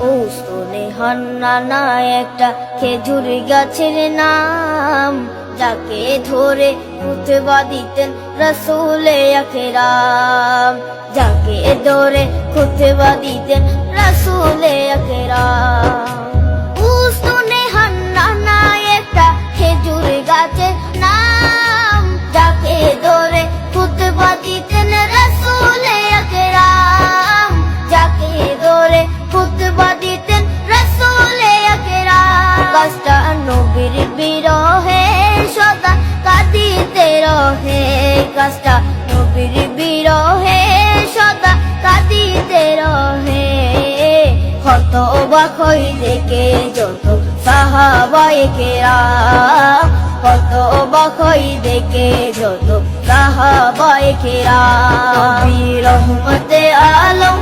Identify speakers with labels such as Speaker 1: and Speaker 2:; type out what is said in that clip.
Speaker 1: উসনে হান্নানা একটা খেজুর গাছের নাম, যাকে ধরে খুতবা দিতেন রাসূলে আকরাম, যাকে ধরে খুতবা দিতেন রাসূলে আকরাম। উসনে হান্নানা একটা খেজুর গাছের নাম, যাকে ধরে খুতবা দিতেন রাসূলে আকরাম, যাকে ধরে খুতবা দিতেন রাসূলে আকরাম। গাছটা নবীর বিরহে সদা কাঁদিতে রহে, গাছটা নবীর বিরহে সদা কাঁদিতে রহে। হতবাক হয়ে দেখে যত সাহাবায়ে কেরাম, হতবাক হয়ে দেখে যত সাহাবায়ে কেরাম। নবী রহমতে আলম